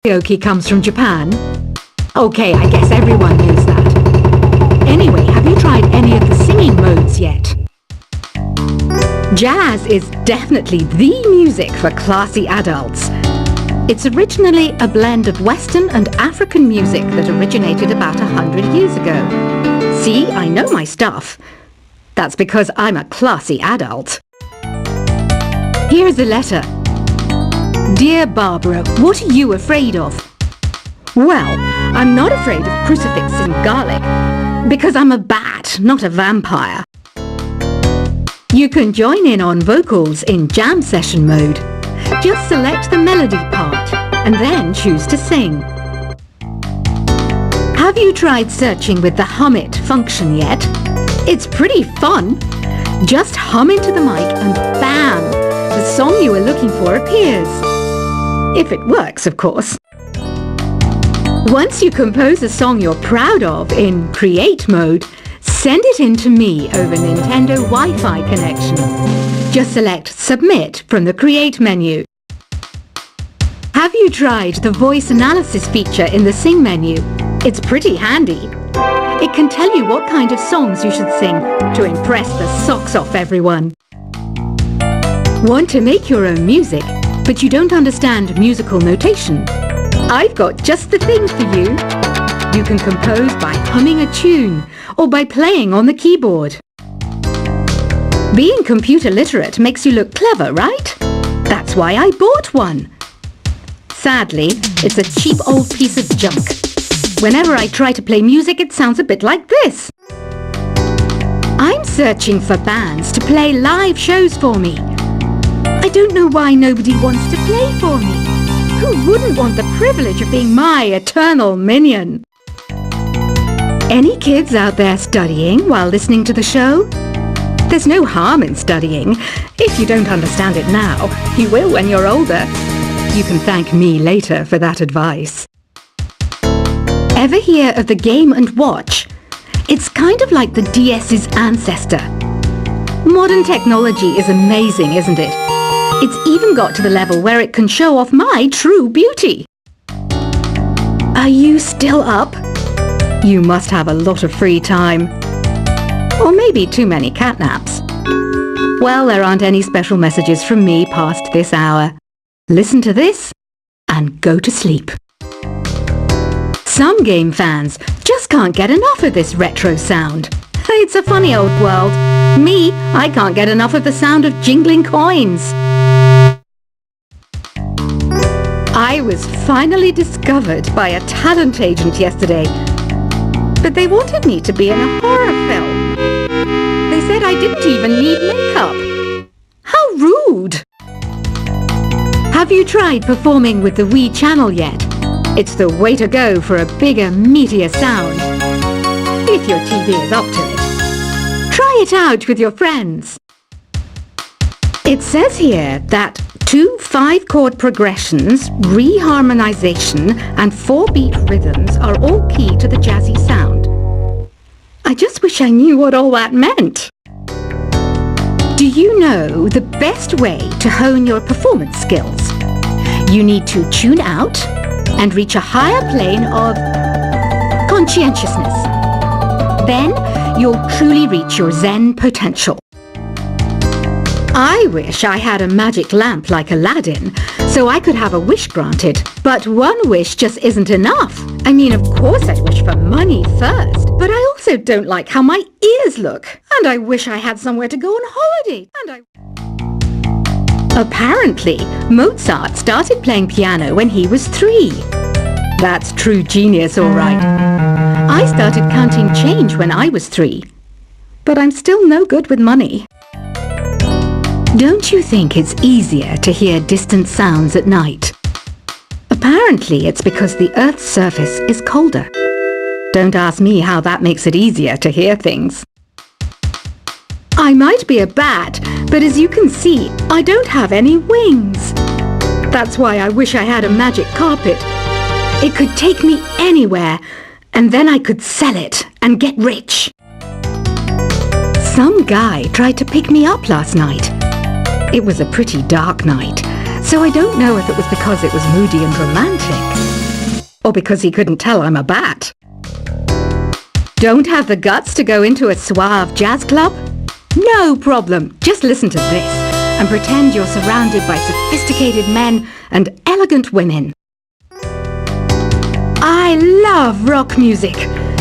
Karaoke comes from Japan. Okay, I guess everyone knows that. Anyway, have you tried any of the singing modes yet? Jazz is definitely the music for classy adults. It's originally a blend of Western and African music that originated about 100 years ago. See, I know my stuff. That's because I'm a classy adult. Here's a letter. Dear Barbara, what are you afraid of? Well, I'm not afraid of crucifix and garlic, because I'm a bat, not a vampire. You can join in on vocals in jam session mode. Just select the melody part and then choose to sing. Have you tried searching with the Hum It function yet? It's pretty fun. Just hum into the mic and bam! The song you were looking for appears. If it works, of course. Once you compose a song you're proud of in Create mode, send it in to me over Nintendo Wi-Fi connection. Just select Submit from the Create menu. Have you tried the voice analysis feature in the Sing menu? It's pretty handy. It can tell you what kind of songs you should sing to impress the socks off everyone. Want to make your own music, but you don't understand musical notation? I've got just the thing for you. You can compose by humming a tune or by playing on the keyboard. Being computer literate makes you look clever, right? That's why I bought one. Sadly, it's a cheap old piece of junk. Whenever I try to play music, it sounds a bit like this. I'm searching for bands to play live shows for me. I don't know why nobody wants to play for me. Who wouldn't want the privilege of being my eternal minion? Any kids out there studying while listening to the show? There's no harm in studying. If you don't understand it now, you will when you're older. You can thank me later for that advice. Ever hear of the Game & Watch? It's kind of like the DS's ancestor. Modern technology is amazing, isn't it? It's even got to the level where it can show off my true beauty. Are you still up? You must have a lot of free time. Or maybe too many catnaps. Well, there aren't any special messages from me past this hour. Listen to this and go to sleep. Some game fans just can't get enough of this retro sound. It's a funny old world. Me, I can't get enough of the sound of jingling coins. I was finally discovered by a talent agent yesterday, but they wanted me to be in a horror film. They said I didn't even need makeup. How rude! Have you tried performing with the Wii channel yet? It's the way to go for a bigger, meatier sound. If your TV is up to it. Try it out with your friends. It says here that 2 5-chord progressions, reharmonization, and 4-beat rhythms are all key to the jazzy sound. I just wish I knew what all that meant. Do you know the best way to hone your performance skills? You need to tune out and reach a higher plane of conscientiousness. Then you'll truly reach your Zen potential. I wish I had a magic lamp like Aladdin, so I could have a wish granted. But one wish just isn't enough. I mean, of course I wish for money first, but I also don't like how my ears look. And I wish I had somewhere to go on holiday. Apparently, Mozart started playing piano when he was 3. That's true genius, all right. I started counting change when I was 3. But I'm still no good with money. Don't you think it's easier to hear distant sounds at night? Apparently, it's because the Earth's surface is colder. Don't ask me how that makes it easier to hear things. I might be a bat, but as you can see, I don't have any wings. That's why I wish I had a magic carpet. It could take me anywhere, and then I could sell it and get rich. Some guy tried to pick me up last night. It was a pretty dark night, So I don't know if it was because it was moody and romantic, or because he couldn't tell I'm a bat. Don't have the guts to go into a suave jazz club? No problem. Just listen to this and pretend you're surrounded by sophisticated men and elegant women. I love rock music.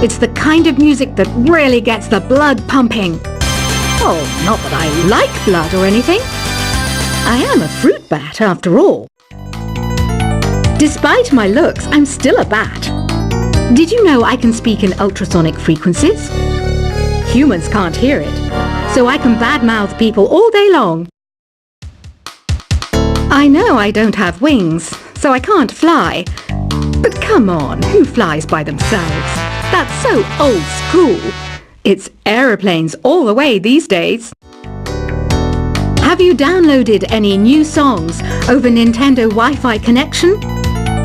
It's the kind of music that really gets the blood pumping. Oh, not that I like blood or anything. I am a fruit bat after all. Despite my looks, I'm still a bat. Did you know I can speak in ultrasonic frequencies? Humans can't hear it, so I can badmouth people all day long. I know I don't have wings, so I can't fly. But come on, who flies by themselves? That's so old school. It's aeroplanes all the way these days. Have you downloaded any new songs over Nintendo Wi-Fi connection?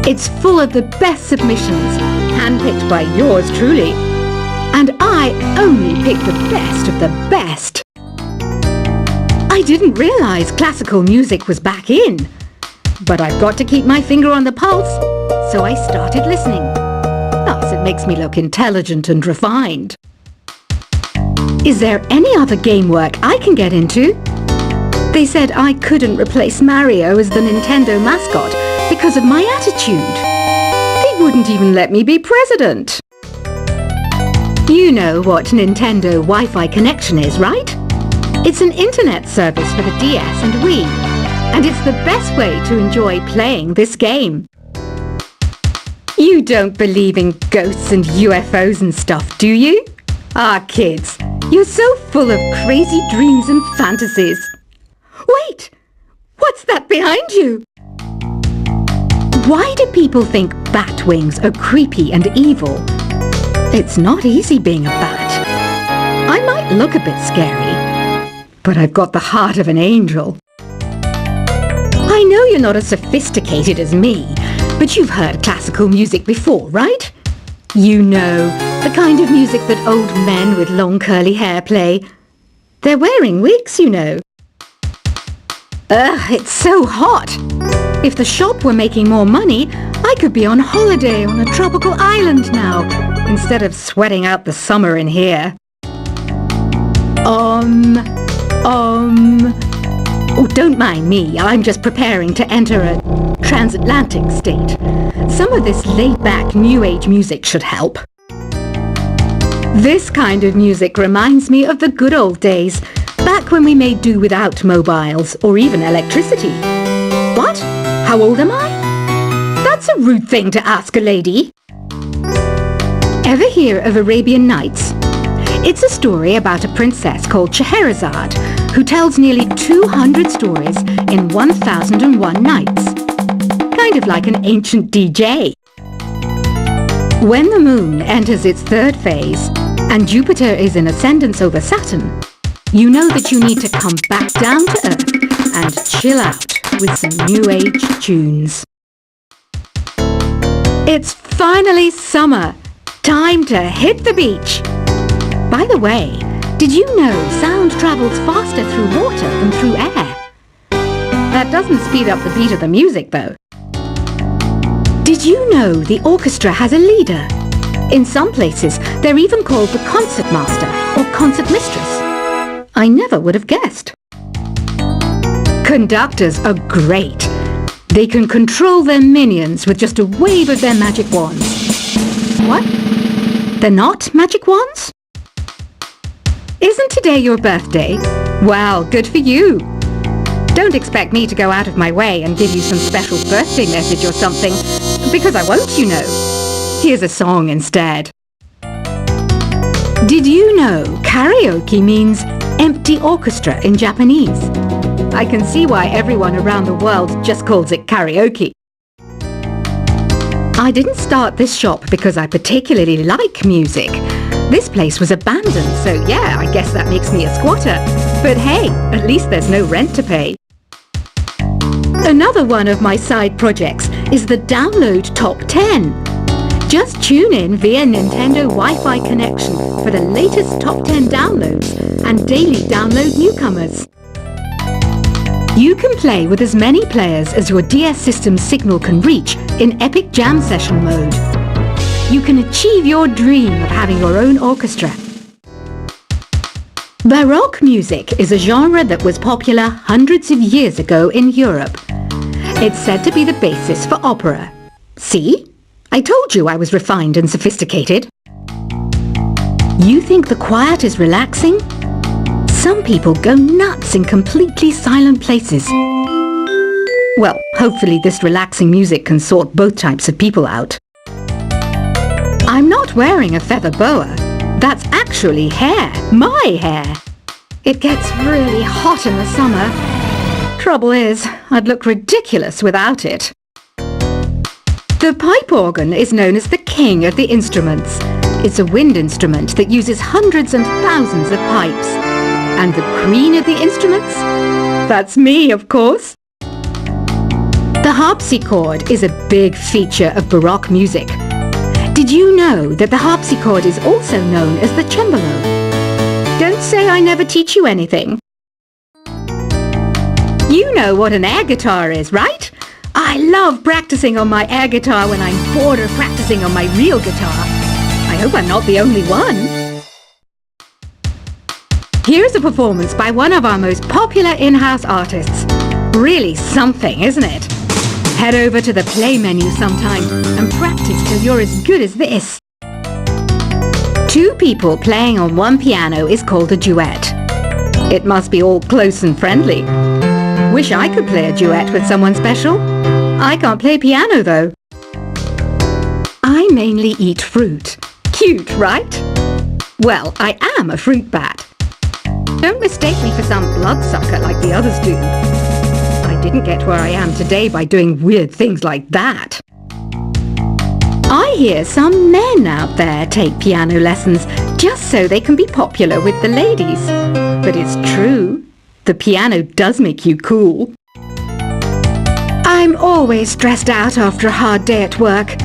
It's full of the best submissions, handpicked by yours truly. And I only pick the best of the best. I didn't realize classical music was back in. But I've got to keep my finger on the pulse, so I started listening. Thus, it makes me look intelligent and refined. Is there any other game work I can get into? They said I couldn't replace Mario as the Nintendo mascot because of my attitude. They wouldn't even let me be president. You know what Nintendo Wi-Fi connection is, right? It's an internet service for the DS and Wii, and it's the best way to enjoy playing this game. You don't believe in ghosts and UFOs and stuff, do you? Ah, kids, you're so full of crazy dreams and fantasies. Wait! What's that behind you? Why do people think bat wings are creepy and evil? It's not easy being a bat. I might look a bit scary, but I've got the heart of an angel. I know you're not as sophisticated as me, but you've heard classical music before, right? You know, the kind of music that old men with long curly hair play. They're wearing wigs, you know. Ugh, it's so hot. If the shop were making more money, I could be on holiday on a tropical island now, instead of sweating out the summer in here. Oh, don't mind me. I'm just preparing to enter a transatlantic state. Some of this laid-back New Age music should help. This kind of music reminds me of the good old days, back when we made do without mobiles or even electricity. What? How old am I? That's a rude thing to ask a lady. Ever hear of Arabian Nights? It's a story about a princess called Scheherazade who tells nearly 200 stories in 1001 nights. Kind of like an ancient DJ. When the moon enters its third phase and Jupiter is in ascendance over Saturn, you know that you need to come back down to Earth and chill out with some New Age tunes. It's finally summer. Time to hit the beach. By the way, did you know sound travels faster through water than through air? That doesn't speed up the beat of the music, though. Did you know the orchestra has a leader? In some places, they're even called the concert master or concert mistress. I never would have guessed. Conductors are great. They can control their minions with just a wave of their magic wands. What? They're not magic wands? Isn't today your birthday? Well, good for you. Don't expect me to go out of my way and give you some special birthday message or something, because I won't, you know. Here's a song instead. Did you know karaoke means empty orchestra in Japanese? I can see why everyone around the world just calls it karaoke. I didn't start this shop because I particularly like music. This place was abandoned, so yeah, I guess that makes me a squatter. But hey, at least there's no rent to pay. Another one of my side projects is the Download Top 10. Just tune in via Nintendo Wi-Fi connection for the latest top 10 downloads and daily download newcomers. You can play with as many players as your DS system's signal can reach in Epic Jam Session mode. You can achieve your dream of having your own orchestra. Baroque music is a genre that was popular hundreds of years ago in Europe. It's said to be the basis for opera. See? I told you I was refined and sophisticated. You think the quiet is relaxing? Some people go nuts in completely silent places. Well, hopefully this relaxing music can sort both types of people out. I'm not wearing a feather boa. That's actually hair, my hair. It gets really hot in the summer. Trouble is, I'd look ridiculous without it. The pipe organ is known as the king of the instruments. It's a wind instrument that uses hundreds and thousands of pipes. And the queen of the instruments? That's me, of course. The harpsichord is a big feature of Baroque music. Did you know that the harpsichord is also known as the cembalo? Don't say I never teach you anything. You know what an air guitar is, right? I love practicing on my air guitar when I'm bored of practicing on my real guitar. I hope I'm not the only one. Here's a performance by one of our most popular in-house artists. Really something, isn't it? Head over to the play menu sometime and practice till you're as good as this. Two people playing on one piano is called a duet. It must be all close and friendly. Wish I could play a duet with someone special. I can't play piano though. I mainly eat fruit. Cute, right? Well, I am a fruit bat. Don't mistake me for some bloodsucker like the others do. I didn't get where I am today by doing weird things like that. I hear some men out there take piano lessons just so they can be popular with the ladies. But it's true. The piano does make you cool. I'm always stressed out after a hard day at work.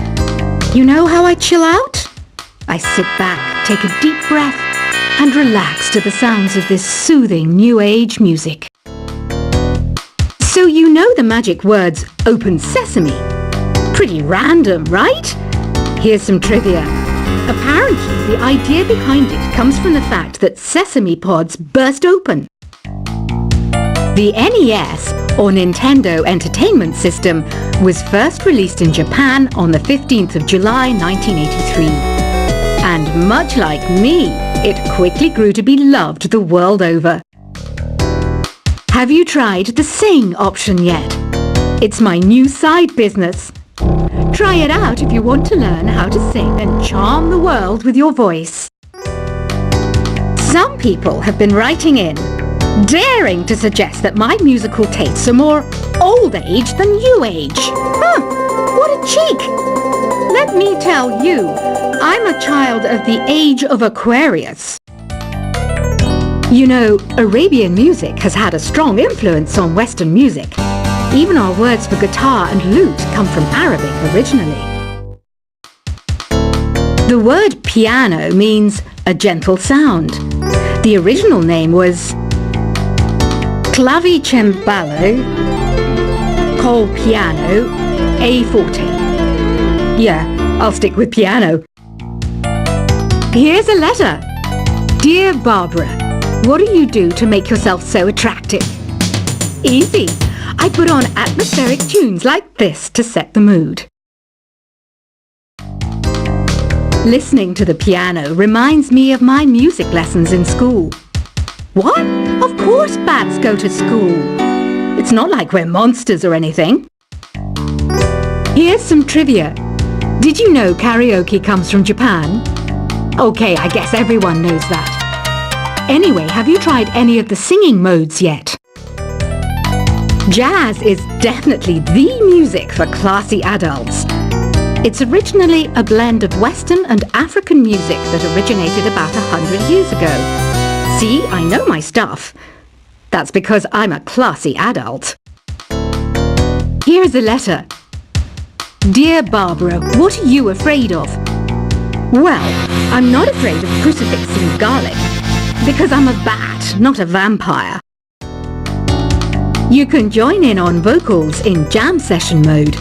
You know how I chill out? I sit back, take a deep breath, and relax to the sounds of this soothing new age music. So you know the magic words "open sesame"? Pretty random, right? Here's some trivia. Apparently, the idea behind it comes from the fact that sesame pods burst open. The NES, or Nintendo Entertainment System, was first released in Japan on the 15th of July 1983. And much like me, it quickly grew to be loved the world over. Have you tried the Sing option yet? It's my new side business. Try it out if you want to learn how to sing and charm the world with your voice. Some people have been writing in, daring to suggest that my musical tastes are more old age than new age. Huh, what a cheek! Let me tell you, I'm a child of the age of Aquarius. You know, Arabian music has had a strong influence on Western music. Even our words for guitar and lute come from Arabic originally. The word piano means a gentle sound. The original name was clavicembalo col piano a forte. Yeah, I'll stick with piano. Here's a letter. Dear Barbara, what do you do to make yourself so attractive? Easy. I put on atmospheric tunes like this to set the mood. Listening to the piano reminds me of my music lessons in school. What? Of course bats go to school. It's not like we're monsters or anything. Here's some trivia. Did you know karaoke comes from Japan? Okay, I guess everyone knows that. Anyway, have you tried any of the singing modes yet? Jazz is definitely the music for classy adults. It's originally a blend of Western and African music that originated about 100 years ago. See, I know my stuff. That's because I'm a classy adult. Here's a letter. Dear Barbara, what are you afraid of? Well, I'm not afraid of crucifix and garlic, because I'm a bat, not a vampire. You can join in on vocals in jam session mode.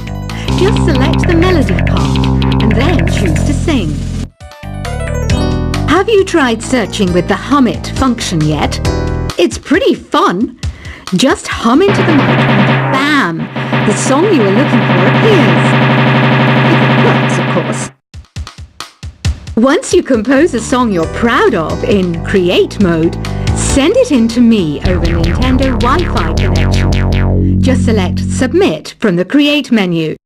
Just select the melody part and then choose to sing. Have you tried searching with the Hum It function yet? It's pretty fun. Just hum into the mic and bam! The song you are looking for appears. If it works, of course. Once you compose a song you're proud of in Create mode, send it in to me over Nintendo Wi-Fi connection. Just select Submit from the Create menu.